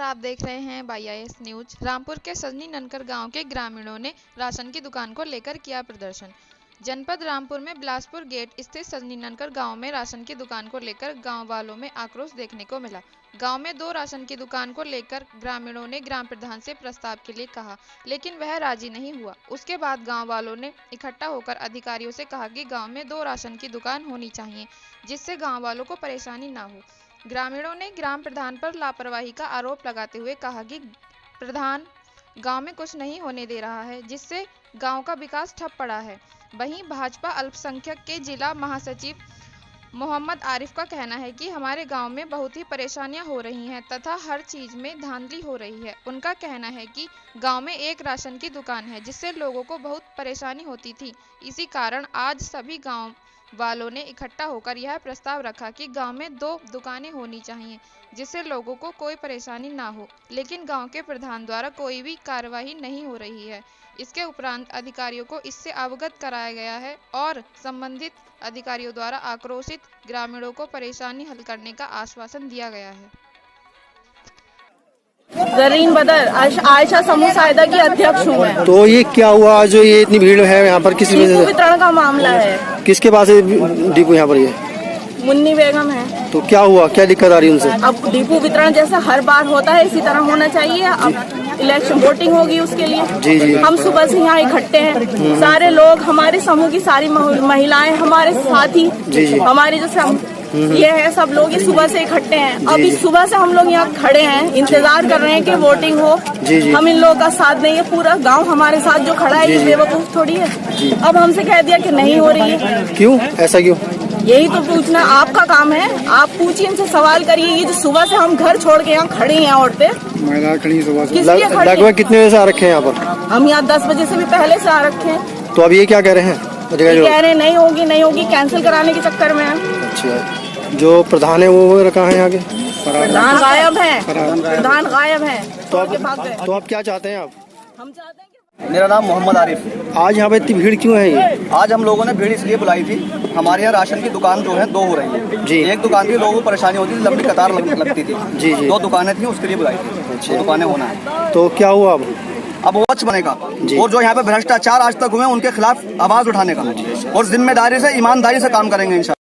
आप देख रहे हैं BIS न्यूज। रामपुर के सजनी ननकर गांव के ग्रामीणों ने राशन की दुकान को लेकर किया प्रदर्शन। जनपद रामपुर में बिलासपुर गेट स्थित सजनी ननकर गांव में राशन की दुकान को लेकर गांव वालों में आक्रोश देखने को मिला। गांव में 2 राशन की दुकान को लेकर ग्रामीणों ने ग्राम प्रधान से प्रस्ताव के लिए कहा, लेकिन वह राजी नहीं हुआ। उसके बाद गांव वालों ने इकट्ठा होकर अधिकारियों से कहा कि गांव में 2 राशन की दुकान होनी चाहिए, जिससे गांव वालों को परेशानी न हो। ग्रामीणों ने ग्राम प्रधान पर लापरवाही का आरोप लगाते हुए कहा कि प्रधान गांव में कुछ नहीं होने दे रहा है, जिससे गांव का विकास ठप पड़ा है। वहीं भाजपा अल्पसंख्यक के जिला महासचिव मोहम्मद आरिफ का कहना है कि हमारे गांव में बहुत ही परेशानियां हो रही हैं तथा हर चीज में धांधली हो रही है। उनका कहना है कि गांव में 1 राशन की दुकान है, जिससे लोगों को बहुत परेशानी होती थी। इसी कारण आज सभी गांव वालों ने इकट्ठा होकर यह प्रस्ताव रखा कि गांव में 2 दुकानें होनी चाहिए, जिससे लोगों को कोई परेशानी ना हो। लेकिन गांव के प्रधान द्वारा कोई भी कार्यवाही नहीं हो रही है। इसके उपरांत अधिकारियों को इससे अवगत कराया गया है और संबंधित अधिकारियों द्वारा आक्रोशित ग्रामीणों को परेशानी हल करने का आश्वासन दिया गया है। जरीन बदर आयशा समूह सहायता की अध्यक्ष हूँ मैं। तो ये क्या हुआ जो ये इतनी भीड़ है यहाँ पर? किस डिपो वितरण का मामला है। किसके पास है डिपो यहाँ पर? ये मुन्नी बेगम है। तो क्या हुआ, क्या दिक्कत आ रही है उनसे? अब डिपो वितरण जैसा हर बार होता है इसी तरह होना चाहिए। अब इलेक्शन वोटिंग होगी उसके लिए। जी। हम सुबह से यहाँ इकट्ठे हैं, सारे लोग, हमारे समूह की सारी महिलाएं, हमारे साथी, हमारे जो ये है सब लोग ये सुबह से इकट्ठे हैं। अभी सुबह से हम लोग यहाँ खड़े हैं, इंतजार कर रहे हैं कि वोटिंग हो। हम इन लोगों का साथ देंगे, पूरा गांव हमारे साथ जो खड़ा है ये बेवकूफ थोड़ी है। अब हमसे कह दिया कि नहीं हो रही है। क्यों, ऐसा क्यों? यही तो पूछना आपका काम है, आप पूछिए, इनसे सवाल करिए। ये जो सुबह से हम घर छोड़ के यहाँ खड़ी हैं, औरतें महिला खड़ी सुबह से। लगभग कितने बजे से आ रखे हैं यहाँ पर? हम यहाँ 10 बजे से भी पहले से आ रखे हैं। तो अब ये क्या कह रहे हैं? कह रहे हैं नहीं होगी, कैंसिल कराने के चक्कर में है। अच्छा, जो प्रधान है वो रखा है यहाँ के? प्रधान गायब है, प्रधान गायब है। तो आप क्या चाहते हैं? आप हम चाहते हैं कि मेरा नाम मोहम्मद आरिफ। आज यहाँ पे इतनी भीड़ क्यों है? ये आज हम लोगों ने भीड़ इसलिए बुलाई थी, हमारे यहाँ राशन की दुकान जो है 2 हो रही है जी। एक दुकान की लोगों को परेशानी होती थी, लंबी कतार लगती थी जी। 2 दुकानें थी, उसके लिए बुलाई थी। 2 दुकानें होना है। तो क्या हुआ अब वॉच बनेगा और जो यहाँ पे भ्रष्टाचार आज तक हुए उनके खिलाफ आवाज उठाने का और जिम्मेदारी से, ईमानदारी से काम करेंगे इंशाल्लाह।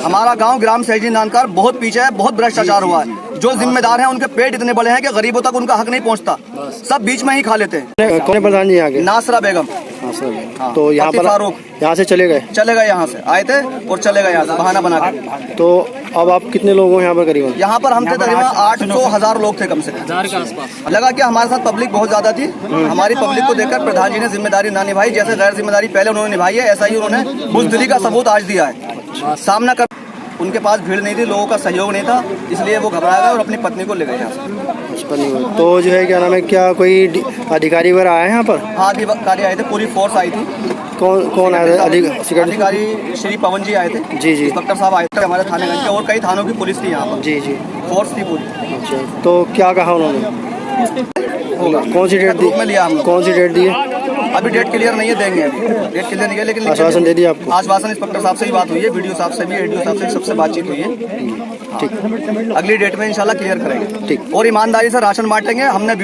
हमारा गांव ग्राम सजनी ननकर बहुत पीछे है, बहुत भ्रष्टाचार हुआ है। जो जिम्मेदार हैं उनके पेट इतने बड़े हैं कि गरीबों तक उनका हक नहीं पहुंचता, सब बीच में ही खा लेते हैं। कौन प्रधान जी आगे? नासरा बेगम। हाँ, तो यहाँ पर यहाँ से चले गए? यहाँ से आए थे और चले गए यहाँ से बहाना बना कर। तो अब आप कितने लोग हो यहाँ पर करीबन? यहाँ पर हम थे तकरीबन 800-1000 लोग थे, कम से कम 1000 के आसपास। लगा कि हमारे साथ पब्लिक बहुत ज्यादा थी। हमारी पब्लिक को देखकर प्रधान जी ने जिम्मेदारी ना निभाई, जैसे गैर जिम्मेदारी पहले उन्होंने निभाई है, ऐसा ही उन्होंने बुज़दिली का सबूत आज दिया है। सामना कर उनके पास भीड़ नहीं थी, लोगों का सहयोग नहीं था, इसलिए वो घबरा गए और अपनी पत्नी को ले गए यहाँ से। तो जो है क्या नाम है, क्या कोई अधिकारी वगैरह आए यहाँ पर? हाँ, अधिकारी आए थे, पूरी फोर्स आई थी। कौन आए थे? अधिकारी श्री पवन जी आए थे। जी। इंस्पेक्टर साहब आए थे हमारे थाने के, और कई थानों की पुलिस थी यहाँ पर। जी। फोर्स थी पूरी। अच्छा, तो क्या कहा उन्होंने? कौन सी डेट दी? में लिया हमने। कौन सी डेट दी है? अभी डेट क्लियर नहीं है, देंगे अभी। डेट क्लियर नहीं है, लेकिन आश्वासन दे दिया आपको? आश्वासन इंस्पेक्टर साहब से ही बात हुई है, वीडियो साहब से भी, एडीओ साहब से, सबसे बातचीत हुई है। ठीक, अगली डेट में इंशाल्लाह क्लियर करेंगे। ठीक, और ईमानदारी से राशन बांटेंगे। हमने